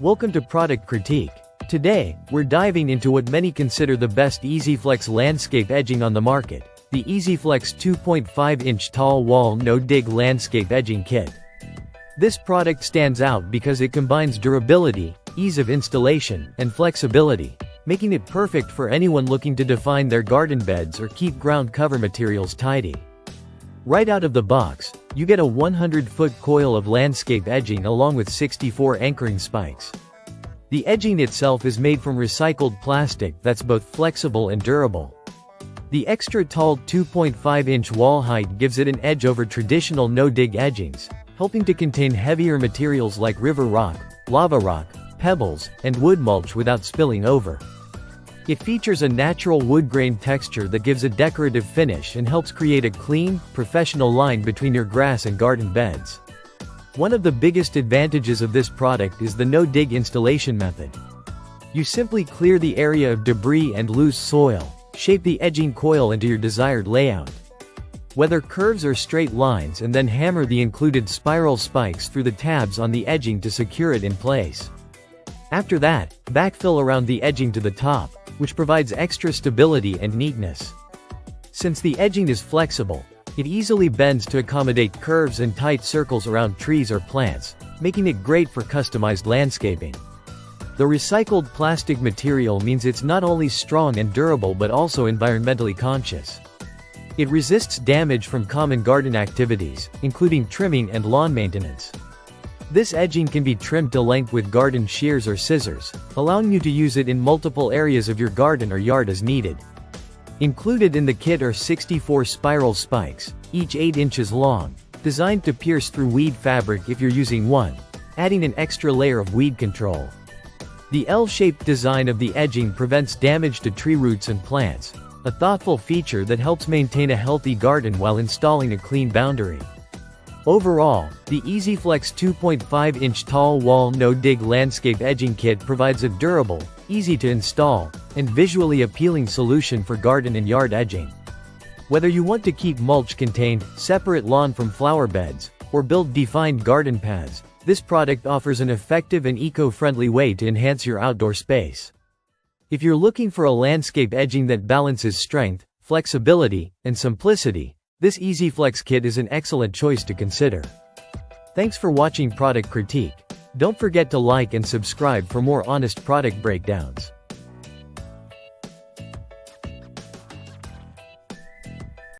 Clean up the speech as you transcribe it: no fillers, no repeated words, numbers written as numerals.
Welcome to Product Critique. Today, we're diving into what many consider the best Easyflex landscape edging on the market, the Easyflex 2.5-inch tall wall no-dig landscape edging kit. This product stands out because it combines durability, ease of installation, and flexibility, making it perfect for anyone looking to define their garden beds or keep ground cover materials tidy. Right out of the box, you get a 100-foot coil of landscape edging along with 64 anchoring spikes. The edging itself is made from recycled plastic that's both flexible and durable. The extra tall 2.5-inch wall height gives it an edge over traditional no-dig edgings, helping to contain heavier materials like river rock, lava rock, pebbles, and wood mulch without spilling over. It features a natural wood grain texture that gives a decorative finish and helps create a clean, professional line between your grass and garden beds. One of the biggest advantages of this product is the no-dig installation method. You simply clear the area of debris and loose soil, shape the edging coil into your desired layout. Whether curves or straight lines, and then hammer the included spiral spikes through the tabs on the edging to secure it in place. After that, backfill around the edging to the top, which provides extra stability and neatness. Since the edging is flexible, it easily bends to accommodate curves and tight circles around trees or plants, making it great for customized landscaping. The recycled plastic material means it's not only strong and durable but also environmentally conscious. It resists damage from common garden activities, including trimming and lawn maintenance. This edging can be trimmed to length with garden shears or scissors, allowing you to use it in multiple areas of your garden or yard as needed. Included in the kit are 64 spiral spikes, each 8 inches long, designed to pierce through weed fabric if you're using one, adding an extra layer of weed control. The L-shaped design of the edging prevents damage to tree roots and plants, a thoughtful feature that helps maintain a healthy garden while installing a clean boundary. Overall, the Easyflex 2.5-inch tall wall no-dig landscape edging kit provides a durable, easy-to-install, and visually appealing solution for garden and yard edging. Whether you want to keep mulch contained, separate lawn from flower beds, or build defined garden paths, this product offers an effective and eco-friendly way to enhance your outdoor space. If you're looking for a landscape edging that balances strength, flexibility, and simplicity, this Easyflex kit is an excellent choice to consider. Thanks for watching Product Critique. Don't forget to like and subscribe for more honest product breakdowns.